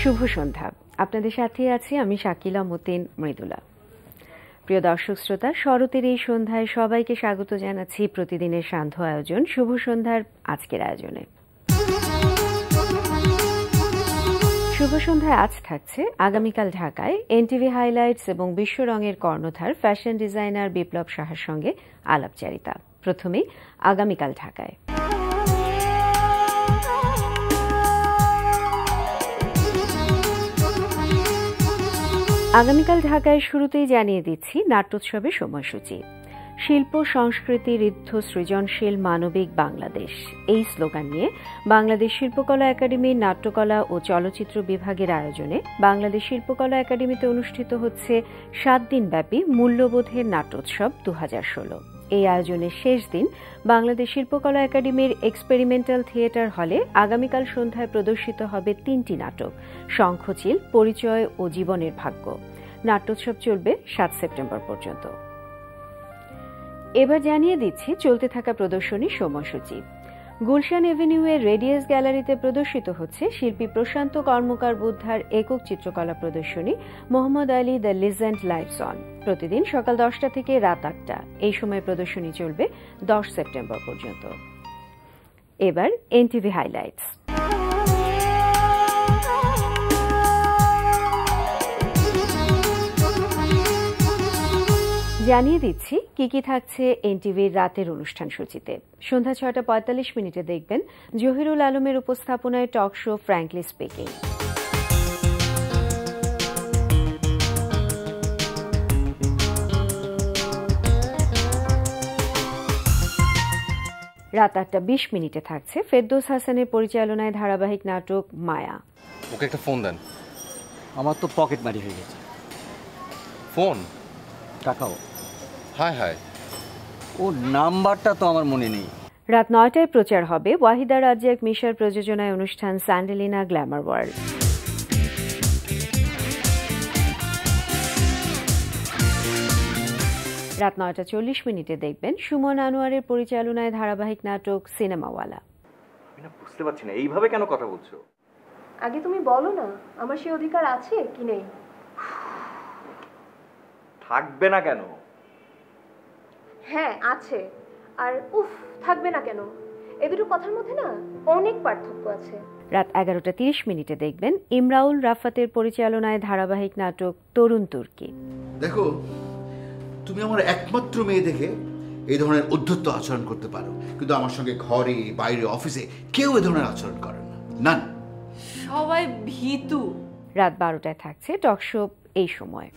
শুভ সন্ধ্যা। আপনাদের সাথে আছি আমি শাকিলা মতিন মৃদুলা। প্রিয় দর্শক শ্রোতা, শরতের এই সন্ধ্যায় সবাইকে স্বাগত জানাচ্ছি প্রতিদিনের সান্ধ্য আয়োজন শুভ সন্ধ্যার আজকের আয়োজনে। শুভ সন্ধ্যায় আজ থাকছে আগামীকাল ঢাকায় এনটিভি হাইলাইটস এবং বিশ্ব রঙের কর্ণধার ফ্যাশন ডিজাইনার বিপ্লব সাহার সঙ্গে আলাপচারিতা। প্রথমেই আগামীকাল ঢাকায়। আগামীকাল ঢাকায় শুরুতেই জানিয়ে দিচ্ছি নাট্যোৎসবের সময়সূচি। শিল্প সংস্কৃতি ঋদ্ধ সৃজনশীল মানবিক বাংলাদেশ এই স্লোগান নিয়ে বাংলাদেশ শিল্পকলা একাডেমির নাট্যকলা ও চলচ্চিত্র বিভাগের আয়োজনে বাংলাদেশ শিল্পকলা একাডেমিতে অনুষ্ঠিত হচ্ছে 7 দিনব্যাপী মূল্যবোধের নাট্যোৎসব 2016। এই আয়োজনের শেষ দিন বাংলাদেশ শিল্পকলা একাডেমির এক্সপেরিমেন্টাল থিয়েটার হলে আগামীকাল সন্ধ্যায় প্রদর্শিত হবে 3টি নাটক, শঙ্খচিল, পরিচয় ও জীবনের ভাগ্য। নাট্যোৎসব চলবে 7 সেপ্টেম্বর পর্যন্ত। এবার জানিয়ে দিচ্ছি চলতে থাকা প্রদর্শনীর সময়সূচি। গুলশান এভিনিউয়ের রেডিয়াস গ্যালারিতে প্রদর্শিত হচ্ছে শিল্পী প্রশান্ত কর্মকার বুদ্ধার একক চিত্রকলা প্রদর্শনী Mohammad Ali the legend lives on. প্রতিদিন সকাল 10টা থেকে রাত 8টা এই সময় প্রদর্শনী চলবে 10 সেপ্টেম্বর পর্যন্ত। এবার এনটিভি হাইলাইটস। জানিয়ে দিচ্ছি কি কি থাকছে এনটিভির রাতের অনুষ্ঠান সূচিতে। সন্ধ্যা 6:45 দেখবেন জহিরুল আলমের উপস্থাপনায় টক শো ফ্র্যাঙ্কলি স্পিকিং। রাত 8:20 থাকছে ফেরদৌস হাসানের পরিচালনায় ধারাবাহিক নাটক মায়া। ওকে একটা ফোন দেন। আমার তো পকেট মারি হয়ে গেছে। ফোন? টাকাও? হায় হায়, ওর নাম্বারটা তো আমার মনে নেই। রাত 9টায় প্রচার হবে ওয়াহিদা রাজ্জাক মিশার প্রযোজনায় অনুষ্ঠান স্যান্ডেলিনা গ্ল্যামার ওয়ার্ল্ড। রাত 9:40 দেখবেন সুমন আনোয়ারের পরিচালনায় ধারাবাহিক নাটক সিনেমাওয়ালা। আমি না বুঝতে পারছি না এইভাবে কেন কথা বলছো। আগে তুমি বলো না আমার সেই অধিকার আছে কি নেই। থাকবে না কেন? হ্যাঁ আছে, আর উফ থাকবে না কেন, এ দুটো কথার মধ্যে না অনেক পার্থক্য আছে। রাত 11:30 দেখবেন ইমরাউল রাফাতের পরিচালনায় ধারাবাহিক নাটক তরুণ তুর্কি। দেখো, তুমি আমার একমাত্র মেয়ে দেখে এই ধরনের উদ্ধত্ত আচরণ করতে পারো, কিন্তু আমার সঙ্গে ঘরে বাইরে অফিসে কেউ এ ধরনের আচরণ করে না। সবাই ভীতু। রাত 12টায় থাকছে টক শো এই সময়।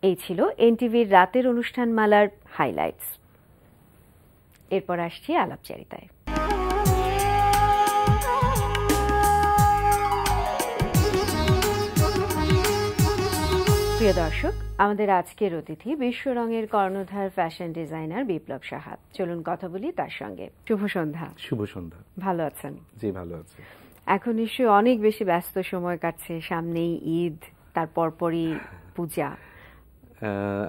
এই ছিল এনটিভির রাতের অনুষ্ঠানমালার হাইলাইটস। এরপর আসছি আলাপচারিতায়। প্রিয় দর্শক, আমাদের আজকের অতিথি বিশ্ব রঙের কর্ণধার ফ্যাশন ডিজাইনার বিপ্লব সাহা। চলুন কথা বলি তার সঙ্গে। শুভ সন্ধ্যা। শুভ সন্ধ্যা। ভালো আছেন? জি ভালো আছি। এখন নিশ্চয়ই অনেক বেশি ব্যস্ত সময় কাটছে, সামনেই ঈদ, তারপর পরই পূজা।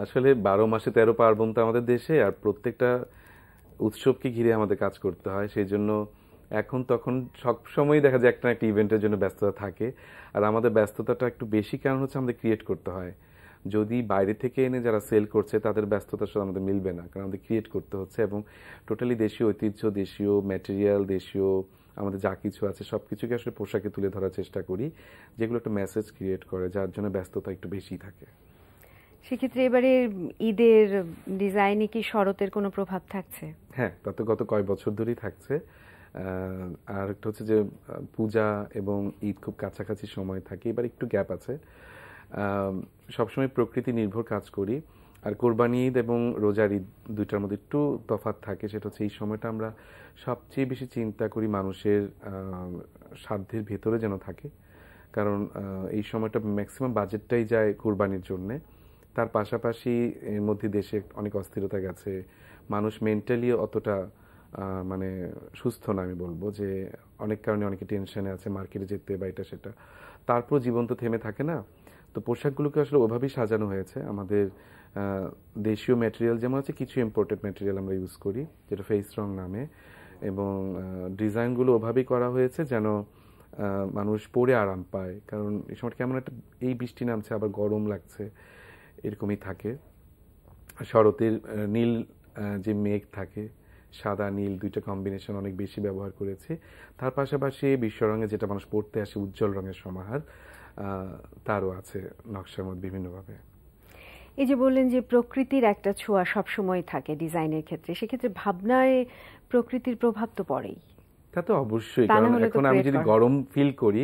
আসলে 12 মাসে 13 পার্বণ তো আমাদের দেশে, আর প্রত্যেকটা উৎসবকে ঘিরে আমাদের কাজ করতে হয়। সেই জন্য এখন তখন সব সময় দেখা যায় একটা একটা ইভেন্টের জন্য ব্যস্ততা থাকে। আর আমাদের ব্যস্ততাটা একটু বেশি কারণ হচ্ছে আমাদের ক্রিয়েট করতে হয়। যদি বাইরে থেকে এনে যারা সেল করছে তাদের ব্যস্ততার সাথে আমাদের মিলবে না, কারণ আমাদের ক্রিয়েট করতে হচ্ছে এবং টোটালি দেশীয় ঐতিহ্য, দেশীয় ম্যাটেরিয়াল, দেশীয় আমাদের যা কিছু আছে সব কিছুকে আসলে পোশাকে তুলে ধরার চেষ্টা করি, যেগুলো একটা মেসেজ ক্রিয়েট করে, যার জন্য ব্যস্ততা একটু বেশি থাকে। সেক্ষেত্রে এবারে ঈদের ডিজাইনে কি শরতের কোনো প্রভাব থাকছে? হ্যাঁ, তা তো গত কয়েক বছর ধরেই থাকছে। আর একটা হচ্ছে যে পূজা এবং ঈদ খুব কাছাকাছি সময় থাকে, এবার একটু গ্যাপ আছে। সবসময় প্রকৃতি নির্ভর কাজ করি। আর কোরবানি ঈদ এবং রোজার ঈদ দুইটার মধ্যে একটু তফাৎ থাকে, সেটা হচ্ছে এই সময়টা আমরা সবচেয়ে বেশি চিন্তা করি মানুষের সাধ্যের ভেতরে যেন থাকে, কারণ এই সময়টা ম্যাক্সিমাম বাজেটটাই যায় কোরবানির জন্যে। তার পাশাপাশি এর মধ্যে দেশে অনেক অস্থিরতা গেছে, মানুষ মেন্টালি অতটা মানে সুস্থ না, আমি বলবো যে অনেক কারণে অনেকে টেনশনে আছে, মার্কেটে যেতে বা এটা সেটা, তারপর জীবন তো থেমে থাকে না। তো পোশাকগুলোকে আসলে ওভাবেই সাজানো হয়েছে। আমাদের দেশীয় ম্যাটেরিয়াল যেমন আছে, কিছু ইম্পোর্টেড ম্যাটেরিয়াল আমরা ইউজ করি, যেটা ফেস রং নামে, এবং ডিজাইনগুলো ওভাবেই করা হয়েছে যেন মানুষ পরে আরাম পায়, কারণ এই সময় কেমন একটা এই বৃষ্টি নামছে আবার গরম লাগছে এরকমই থাকে। শরতের নীল যে মেঘ থাকে, সাদা নীল দুইটা কম্বিনেশন অনেক বেশি ব্যবহার করেছে। তার পাশাপাশি বিশ্ব রঙে যেটা মানুষ পড়তে আসে উজ্জ্বল রঙের সমাহার, তারও আছে নকশার মধ্যে বিভিন্নভাবে। এই যে বললেন যে প্রকৃতির একটা ছোঁয়া সবসময় থাকে ডিজাইনের ক্ষেত্রে, সেক্ষেত্রে ভাবনায় প্রকৃতির প্রভাব তো পড়েই। তা তো অবশ্যই, কারণ এখন আমি যদি গরম ফিল করি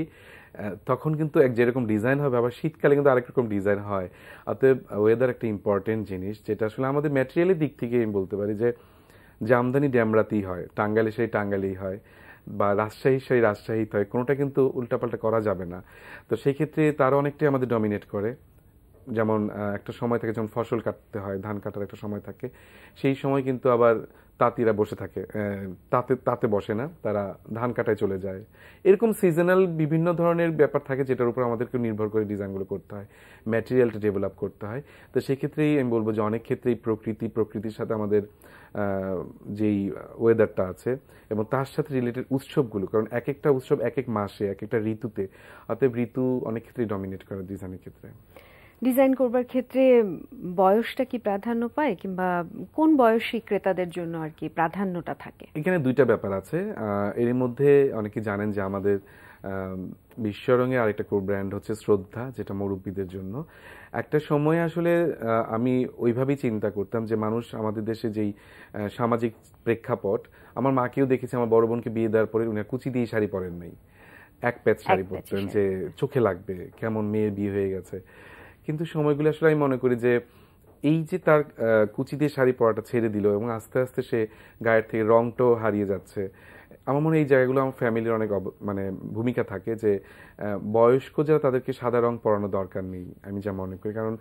তখন কিন্তু এক যেরকম ডিজাইন হবে, আবার শীতকালে কিন্তু আরেক রকম ডিজাইন হয়। অতএব ওয়েদার একটা ইম্পর্টেন্ট জিনিস, যেটা আসলে আমাদের ম্যাটেরিয়ালের দিক থেকে আমি বলতে পারি যে জামদানি ড্যামরাতেই হয়, টাঙ্গাইলে সেই টাঙ্গাইলেই হয়, বা রাজশাহী সেই রাজশাহীতে হয়, কোনোটা কিন্তু উল্টাপাল্টা করা যাবে না। তো সেই ক্ষেত্রে তারা অনেকটাই আমাদের ডমিনেট করে। যেমন একটা সময় থাকে যখন ফসল কাটতে হয়, ধান কাটার একটা সময় থাকে, সেই সময় কিন্তু আবার তাঁতিরা বসে থাকে, তাতে বসে না, তারা ধান কাটায় চলে যায়। এরকম সিজনাল বিভিন্ন ধরনের ব্যাপার থাকে যেটার উপর আমাদেরকে নির্ভর করে ডিজাইনগুলো করতে হয়, ম্যাটেরিয়ালটা ডেভেলপ করতে হয়। তো সেক্ষেত্রেই আমি বলবো যে অনেক ক্ষেত্রেই প্রকৃতির সাথে আমাদের যেই ওয়েদারটা আছে এবং তার সাথে রিলেটেড উৎসবগুলো, কারণ এক একটা উৎসব এক এক মাসে এক একটা ঋতুতে, অতএব ঋতু অনেক ক্ষেত্রেই ডমিনেট করে ডিজাইনের ক্ষেত্রে। ডিজাইন করবার ক্ষেত্রে বয়সটা কি প্রাধান্য পায়, কিংবা কোন বয়সী ক্রেতাদের জন্য আর কি প্রাধান্যটা থাকে? এখানে দুইটা ব্যাপার আছে। এর মধ্যে অনেকে জানেন যে আমাদের বিশ্বরঙে আরেকটা কোর ব্র্যান্ড হচ্ছে শ্রদ্ধা, যেটা মুরব্বীদের জন্য। একটা সময় আসলে আমি ওইভাবেই চিন্তা করতাম যে মানুষ আমাদের দেশে যেই সামাজিক প্রেক্ষাপট, আমার মাকেও দেখেছি, আমার বড় বোনকে বিয়ে দেওয়ার পরে উনি কুচি দিয়ে শাড়ি পরেন নাই, এক প্যাচ শাড়ি পরতেন যে চোখে লাগবে, কেমন মেয়ের বিয়ে হয়ে গেছে। কিন্তু সময়গুলো আসলে আমি মনে করি যে এই যে তার কুচি দিয়ে শাড়ি পরাটা ছেড়ে দিল এবং আস্তে আস্তে সে গায়ের থেকে রংটাও হারিয়ে যাচ্ছে, আমার মনে হয় এই জায়গাগুলো আমার ফ্যামিলির অনেক মানে ভূমিকা থাকে যে বয়স্ক যারা তাদেরকে সাদা রং পরানো দরকার নেই, আমি যা মনে করি। কারণ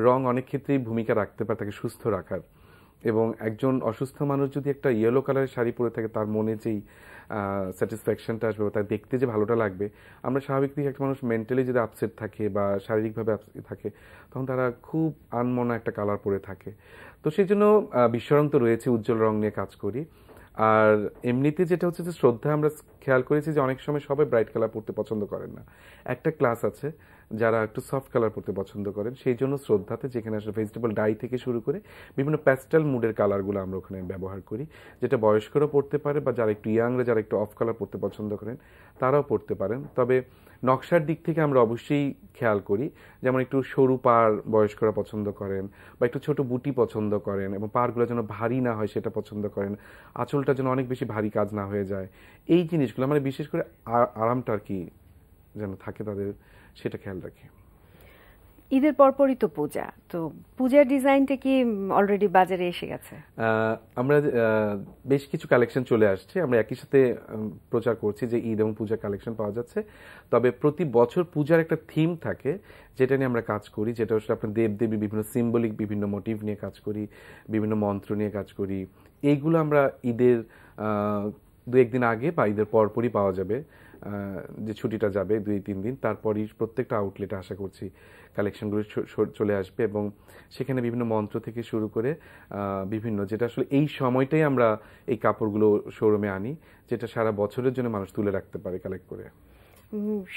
রং অনেক ক্ষেত্রেই ভূমিকা রাখতে পারে তাকে সুস্থ রাখার, এবং একজন অসুস্থ মানুষ যদি একটা ইয়েলো কালারের শাড়ি পরে থাকে, তার মনে যেই স্যাটিসফ্যাকশনটা আসবে, তার দেখতে যে ভালোটা লাগবে, আমরা স্বাভাবিক দিকে একটা মানুষ মেন্টালি যদি আপসেট থাকে বা শারীরিকভাবে থাকে, তখন তারা খুব আনমনা একটা কালার পরে থাকে। তো সেই জন্য বিশ্বরং তো রয়েছে, উজ্জ্বল রং নিয়ে কাজ করি। আর এমনিতে যেটা হচ্ছে যে শ্রদ্ধা আমরা খেয়াল করেছি যে অনেক সময় সবাই ব্রাইট কালার পরতে পছন্দ করেন না, একটা ক্লাস আছে যারা একটু সফট কালার পরতে পছন্দ করেন, সেই জন্য শ্রদ্ধাতে যেখানে আসলে ভেজিটেবল ডাই থেকে শুরু করে বিভিন্ন প্যাস্টেল মুডের কালারগুলো আমরা ওখানে ব্যবহার করি, যেটা বয়স্করাও পড়তে পারে বা যারা একটু ইয়াংরা, যারা একটু অফ কালার পরতে পছন্দ করেন তারাও পড়তে পারেন। তবে নকশার দিক থেকে আমরা অবশ্যই খেয়াল করি, যেমন একটু সরু পার বয়স্করা পছন্দ করেন, বা একটু ছোট বুটি পছন্দ করেন, এবং পারগুলো যেন ভারী না হয় সেটা পছন্দ করেন, আঁচলটা যেন অনেক বেশি ভারী কাজ না হয়ে যায়, এই জিনিসগুলো মানে বিশেষ করে আরামটা আর কি যেন থাকে তাদের, সেটা খেয়াল রাখি। ঈদের পরপরই তো পূজা, তো পূজার ডিজাইনটা কি অলরেডি বাজারে এসে গেছে? আমরা বেশ কিছু কালেকশন চলে আসছে, আমরা একই সাথে প্রচার করছি যে ঈদ এবং পূজার কালেকশন পাওয়া যাচ্ছে। তবে প্রতি বছর পূজার একটা থিম থাকে যেটা নিয়ে আমরা কাজ করি, যেটা হচ্ছে আপনার দেবদেবী বিভিন্ন সিম্বলিক বিভিন্ন মোটিভ নিয়ে কাজ করি, বিভিন্ন মন্ত্র নিয়ে কাজ করি। এইগুলো আমরা ঈদের 2-1 দিন আগে বা ঈদের পরপরই পাওয়া যাবে, যে ছুটিটা যাবে 2-3 দিন, তারপরই প্রত্যেকটা আউটলেটে আশা করছি কালেকশনগুলো চলে আসবে, এবং সেখানে বিভিন্ন মন্ত্র থেকে শুরু করে বিভিন্ন, যেটা আসলে এই সময়টাই আমরা এই কাপড়গুলো শোরুমে আনি, যেটা সারা বছরের জন্য মানুষ তুলে রাখতে পারে কালেক্ট করে।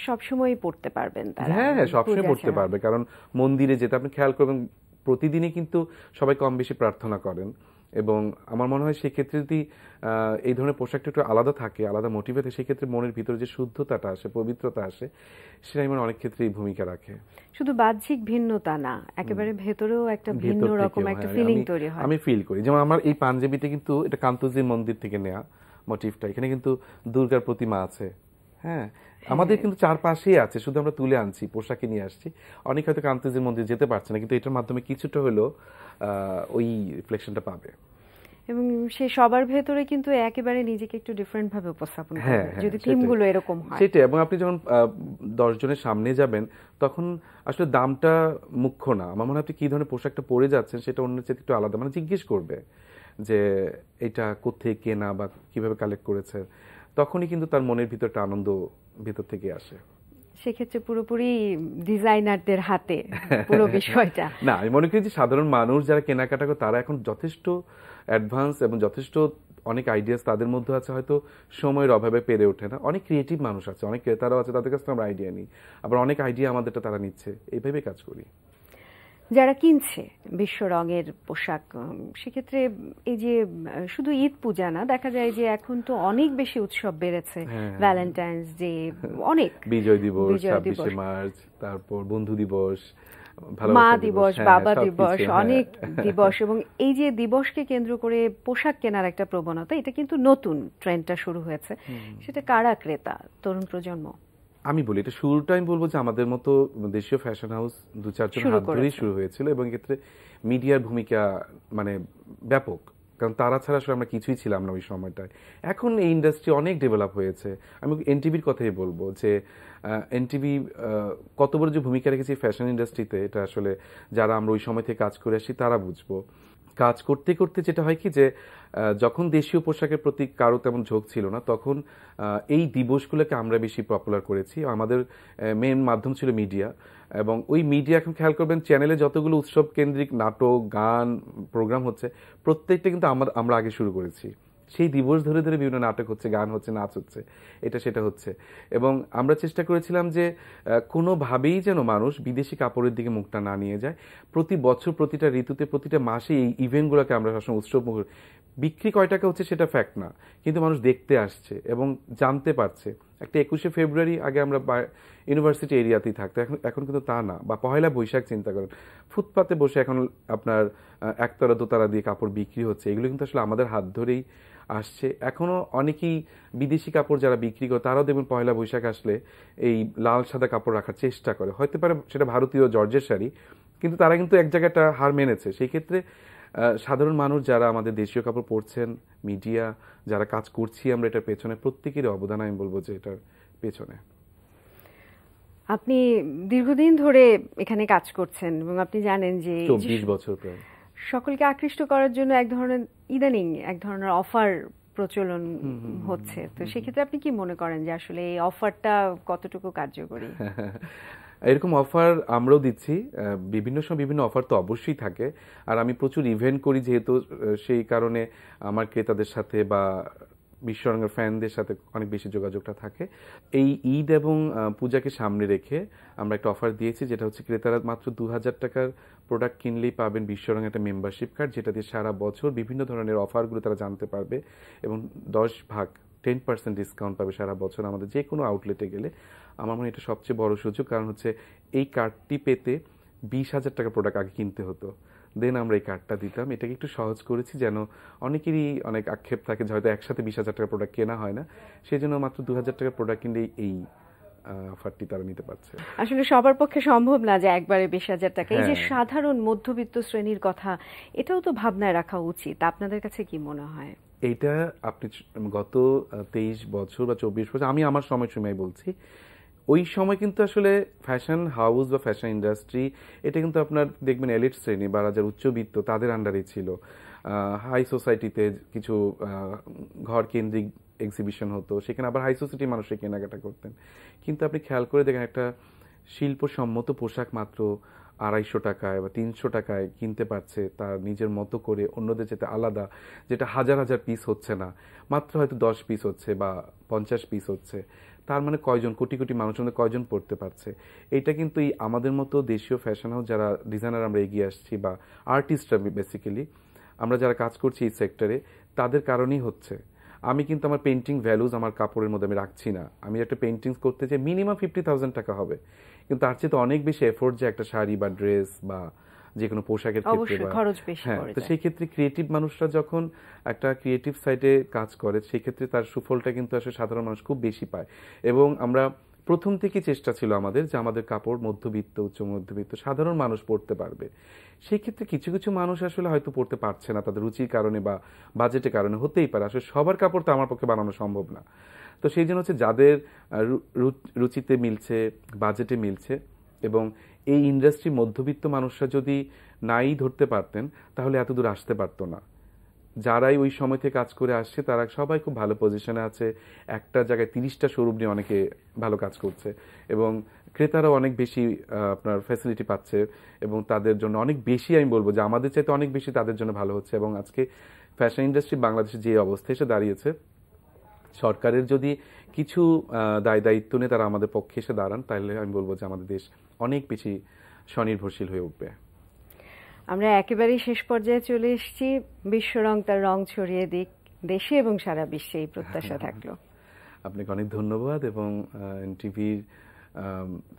সবসময় পড়তে পারবেন তারা? হ্যাঁ, সবসময় পড়তে পারবে, কারণ মন্দিরে যেতে আপনি খেয়াল করবেন প্রতিদিনই কিন্তু সবাই কম বেশি প্রার্থনা করেন, এবং আমার মনে হয় সেক্ষেত্রে যদি এই ধরনের পোশাকটা একটু আলাদা থাকে, আলাদা মোটিভে থাকে, সেক্ষেত্রে মনের ভিতরে যে শুদ্ধতাটা আসে, পবিত্রতা আসে, সেটা আমার অনেক ক্ষেত্রেই ভূমিকা রাখে। শুধু বাহ্যিক ভিন্নতা না, একেবারে ভেতরেও একটা ভিন্ন রকম একটা ফিলিং তৈরি হয়। আমি ফিল করি, যেমন আমার এই পাঞ্জাবিতে কিন্তু এটা কান্তজির মন্দির থেকে নেওয়া মোটিভটা, এখানে কিন্তু দুর্গার প্রতিমা আছে। হ্যাঁ, আমাদের কিন্তু চারপাশেই আছে, শুধু আমরা তুলে আনছি, পোশাকে নিয়ে আসছি। অনেক হয়তো কান্তজির মন্দির যেতে পারছে না, কিন্তু এটার মাধ্যমে কিছুটা হলেও ওই রিফ্লেকশনটা পাবে। এবং সে সবার ভেতরে কিন্তু একেবারে নিজেকে একটু ডিফারেন্ট ভাবে উপস্থাপন করবে যদি থিমগুলো এরকম হয়। সেটাই, এবং আপনি যখন 10 জনের সামনে যাবেন তখন আসলে দামটা মুখ্য না, আমার মনে হয় আপনি কি ধরনের পোশাকটা পরে যাচ্ছেন সেটা অন্য চেয়ে একটু আলাদা, মানে জিজ্ঞেস করবে যে এটা কোত্থেকে কেনা বা কিভাবে কালেক্ট করেছে, তখনই কিন্তু তার মনের ভিতরটা আনন্দ ভিতর থেকে আসে। সেক্ষেত্রে পুরোপুরি ডিজাইনারদের হাতে পুরো বিষয়টা। না, আমি মনে করি যে সাধারণ মানুষ যারা কেনাকাটা করে তারা এখন যথেষ্ট অ্যাডভান্স এবং যথেষ্ট অনেক আইডিয়াস তাদের মধ্যে আছে, হয়তো সময়ের অভাবে পেরে ওঠে না। অনেক ক্রিয়েটিভ মানুষ আছে, অনেক ক্রেতারাও আছে, তাদের কাছ থেকে আমরা আইডিয়া নিই, আবার অনেক আইডিয়া আমাদেরটা তারা নিচ্ছে, এইভাবে কাজ করি। যারা কিনছে বিশ্ব রঙের পোশাক, সেক্ষেত্রে এই যে শুধু ঈদ পূজা না, দেখা যায় যে এখন তো অনেক বেশি উৎসব বেড়েছে, ভ্যালেন্টাইন্স ডে, অনেক বিজয় দিবস, 26শে মার্চ, তারপর বন্ধু দিবস, মা দিবস, বাবা দিবস, অনেক দিবস, এবং এই যে দিবসকে কেন্দ্র করে পোশাক কেনার একটা প্রবণতা, এটা কিন্তু নতুন ট্রেন্ডটা শুরু হয়েছে। সেটা কারা ক্রেতা? তরুণ প্রজন্ম। আমি বলি এটা শুরুটা আমি বলবো যে আমাদের মতো দেশীয় ফ্যাশন হাউস 2-4 জন হাত ধরেই শুরু হয়েছিল, এবং এক্ষেত্রে মিডিয়ার ভূমিকা মানে ব্যাপক, কারণ তারা ছাড়া আসলে আমরা কিছুই ছিলাম না ওই সময়টায়। এখন এই ইন্ডাস্ট্রি অনেক ডেভেলপ হয়েছে। আমি এনটিভির কথাই বলবো যে এনটিভি কত বড় যে ভূমিকা রেখেছে ফ্যাশন ইন্ডাস্ট্রিতে, এটা আসলে যারা আমরা ওই সময় থেকে কাজ করে আসি তারা বুঝবো। কাজ করতে করতে যেটা হয় কি যে যখন দেশীয় পোশাকের প্রতি কারো তেমন ঝোঁক ছিল না, তখন এই দিবসগুলোকে আমরা বেশি পপুলার করেছি। আমাদের মেন মাধ্যম ছিল মিডিয়া, এবং ওই মিডিয়া এখন খেয়াল করবেন চ্যানেলে যতগুলো উৎসব কেন্দ্রিক নাটক, গান, প্রোগ্রাম হচ্ছে, প্রত্যেকটা কিন্তু আমরা আগে শুরু করেছি। সেই দিবস ধরে ধরে বিভিন্ন নাটক হচ্ছে, গান হচ্ছে, নাচ হচ্ছে, এটা সেটা হচ্ছে। এবং আমরা চেষ্টা করেছিলাম যে কোনোভাবেই যেন মানুষ বিদেশি কাপড়ের দিকে মুখটা না নিয়ে যায়। প্রতি বছর, প্রতিটা ঋতুতে, প্রতিটা মাসে এই ইভেন্টগুলোকে আমরা সবসময় উৎসব মুখর। বিক্রি কয় টাকা হচ্ছে সেটা ফ্যাক্ট না, কিন্তু মানুষ দেখতে আসছে এবং জানতে পারছে। একটা 21শে ফেব্রুয়ারি আগে আমরা ইউনিভার্সিটি এরিয়াতেই থাকতো, এখন কিন্তু তা না। বা পহেলা বৈশাখ চিন্তা করেন, ফুটপাতে বসে এখন আপনার একতলা দোতলা দিয়ে কাপড় বিক্রি হচ্ছে। এগুলো কিন্তু আসলে আমাদের হাত ধরেই আসছে। এখনো অনেকেই বিদেশি কাপড় যারা বিক্রি করে, তারাও দেখবেন পয়লা বৈশাখ আসলে এই লাল সাদা কাপড় রাখার চেষ্টা করে। হতে পারে সেটা ভারতীয় জর্জের শাড়ি, কিন্তু তারা কিন্তু এক জায়গাটা হার মেনেছে। সেই ক্ষেত্রে সাধারণ মানুষ যারা আমাদের দেশীয় কাপড় পরছেন, মিডিয়া যারা কাজ করছি আমরা এটার পেছনে, প্রত্যেকেরই অবদান আমি বলবো যে এটার পেছনে। আপনি দীর্ঘদিন ধরে এখানে কাজ করছেন, এবং আপনি জানেন যে 24 বছর প্রায়। সকলকে আকৃষ্ট করার জন্য ইদানিং এক ধরনের অফার প্রচলন হচ্ছে। তো সেক্ষেত্রে আপনি কি মনে করেন যে আসলে এই অফারটা কতটুকু কার্যকরী? এরকম অফার আমরাও দিচ্ছি, বিভিন্ন সময় বিভিন্ন অফার তো অবশ্যই থাকে। আর আমি প্রচুর ইভেন্ট করি যেহেতু, সেই কারণে আমার ক্রেতাদের সাথে বা বিশ্বরঙের ফ্যানদের সাথে অনেক বেশি যোগাযোগটা থাকে। এই ঈদ এবং পূজাকে সামনে রেখে আমরা একটা অফার দিয়েছি, যেটা হচ্ছে ক্রেতারা মাত্র 2000 টাকার প্রোডাক্ট কিনলেই পাবেন বিশ্বরঙের একটা মেম্বারশিপ কার্ড, যেটা দিয়ে সারা বছর বিভিন্ন ধরনের অফারগুলো তারা জানতে পারবে, এবং 10% ডিসকাউন্ট পাবে সারা বছর আমাদের যে কোনো আউটলেটে গেলে। আমার মনে হয় এটা সবচেয়ে বড় সুযোগ, কারণ হচ্ছে এই কার্ডটি পেতে 20,000 টাকা প্রোডাক্ট আগে কিনতে হতো, দেন আমরা এই কার্ডটা দিতাম। এটাকে একটু সহজ করেছি, যেন অনেকেরই অনেক আক্ষেপ থাকে যে হয়তো একসাথে 20,000 টাকার প্রোডাক্ট কেনা হয় না, সেই জন্য মাত্র 2000 টাকার প্রোডাক্ট কিনলে এই অফারটি তারা নিতে পারছে। আসলে সবার পক্ষে সম্ভব না যে একবারে 20,000 টাকা। এই যে সাধারণ মধ্যবিত্ত শ্রেণীর কথা, এটাও তো ভাবনায় রাখা উচিত। আপনাদের কাছে কি মনে হয়? এইটা আপনি গত 23 বছর বা 24 বছর, আমি আমার সময়সীমায় বলছি, ওই সময় কিন্তু আসলে ফ্যাশন হাউস বা ফ্যাশন ইন্ডাস্ট্রি এটা কিন্তু আপনার দেখবেন এলিট শ্রেণী বা যারা উচ্চবিত্ত তাদের আন্ডারে ছিল। হাই সোসাইটিতে কিছু ঘর কেন্দ্রিক এক্সিবিশন হতো, সেখানে আবার হাই সোসাইটির মানুষের কেনাকাটা করতেন। কিন্তু আপনি খেয়াল করে দেখেন, একটা শিল্পসম্মত পোশাক মাত্র 250 টাকায় বা 300 টাকায় কিনতে পারছে, তার নিজের মতো করে, অন্যদের যেতে আলাদা, যেটা হাজার হাজার পিস হচ্ছে না, মাত্র হয়তো 10 পিস হচ্ছে বা 50 পিস হচ্ছে। তার মানে কয়জন, কোটি কোটি মানুষের মধ্যে কয়জন পড়তে পারছে? এটা কিন্তু এই আমাদের মতো দেশীয় ফ্যাশন হাউস যারা ডিজাইনার আমরা এগিয়ে আসছি, বা আর্টিস্টরা বেসিক্যালি আমরা যারা কাজ করছি এই সেক্টরে, তাদের কারণেই হচ্ছে। আমি কিন্তু আমার পেন্টিং ভ্যালুজ আমার কাপড়ের মধ্যে আমি রাখছি না। আমি একটা পেন্টিং করতে চাই মিনিমাম 50,000 টাকা হবে, কিন্তু তার চেয়ে তো অনেক বেশি এফোর্ট যে একটা শাড়ি বা ড্রেস বা যে কোনো পোশাকের ক্ষেত্রে। হ্যাঁ, তো সেই ক্ষেত্রে ক্রিয়েটিভ মানুষরা যখন একটা ক্রিয়েটিভ সাইডে কাজ করে, সেই ক্ষেত্রে তার সুফলটা কিন্তু আসলে সাধারণ মানুষ খুব বেশি পায়। এবং আমরা প্রথম থেকেই চেষ্টা ছিল আমাদের যে আমাদের কাপড় মধ্যবিত্ত, উচ্চ মধ্যবিত্ত সাধারণ মানুষ পড়তে পারবে। সেই ক্ষেত্রে কিছু কিছু মানুষ আসলে হয়তো পড়তে পারছে না, তাদের রুচির কারণে বা বাজেটের কারণে, হতেই পারে। আসলে সবার কাপড় তো আমার পক্ষে বানানো সম্ভব না। তো সেই জন্য হচ্ছে যাদের রুচিতে মিলছে, বাজেটে মিলছে, এবং এই ইন্ডাস্ট্রি মধ্যবিত্ত মানুষরা যদি নাই ধরতে পারতেন তাহলে এত দূর আসতে পারতো না। যারাই ওই সময় থেকে কাজ করে আসছে তারা সবাই খুব ভালো পজিশনে আছে, একটা জায়গায় 30টা শোরুম নিয়ে অনেকে ভালো কাজ করছে, এবং ক্রেতারাও অনেক বেশি আপনার ফ্যাসিলিটি পাচ্ছে, এবং তাদের জন্য অনেক বেশি, আমি বলবো যে আমাদের চাইতে অনেক বেশি তাদের জন্য ভালো হচ্ছে। এবং আজকে ফ্যাশন ইন্ডাস্ট্রি বাংলাদেশে যে অবস্থায় এসে দাঁড়িয়েছে, সরকারের যদি কিছু দায়িত্ব নিয়ে তারা আমাদের পক্ষে এসে দাঁড়ান, তাহলে আমি বলবো যে আমাদের দেশ অনেক বেশি স্বনির্ভরশীল হয়ে উঠবে। আমরা একেবারেই শেষ পর্যায়ে চলে এসেছি। বিশ্বরং তার রং ছড়িয়ে দিক দেশে এবং সারা বিশ্বে, এই প্রত্যাশা থাকলো। আপনাকে অনেক ধন্যবাদ এবং এনটিভির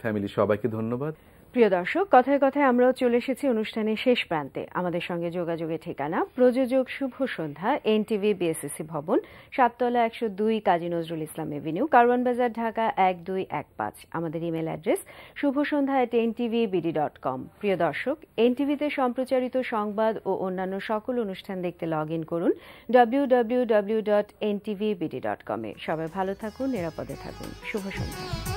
ফ্যামিলি সবাইকে ধন্যবাদ। প্রিয় দর্শক, কথায় কথায় আমরাও চলে এসেছি অনুষ্ঠানের শেষ প্রান্তে। আমাদের সঙ্গে যোগাযোগের ঠিকানা প্রযোজক শুভ সন্ধ্যা, এনটিভি বিএসসিসি ভবন, 7 তলা 102 কাজী নজরুল ইসলাম এভিনিউ, কারওয়ান বাজার, ঢাকা 1215। আমাদের ইমেল অ্যাড্রেস shubhosondha@ntvbd.com। প্রিয় দর্শক, এনটিভিতে সম্প্রচারিত সংবাদ ও অন্যান্য সকল অনুষ্ঠান দেখতে লগ ইন করুন www.ntvbd.com এ। সবাই ভালো থাকুন, নিরাপদে থাকুন। শুভ সন্ধ্যা।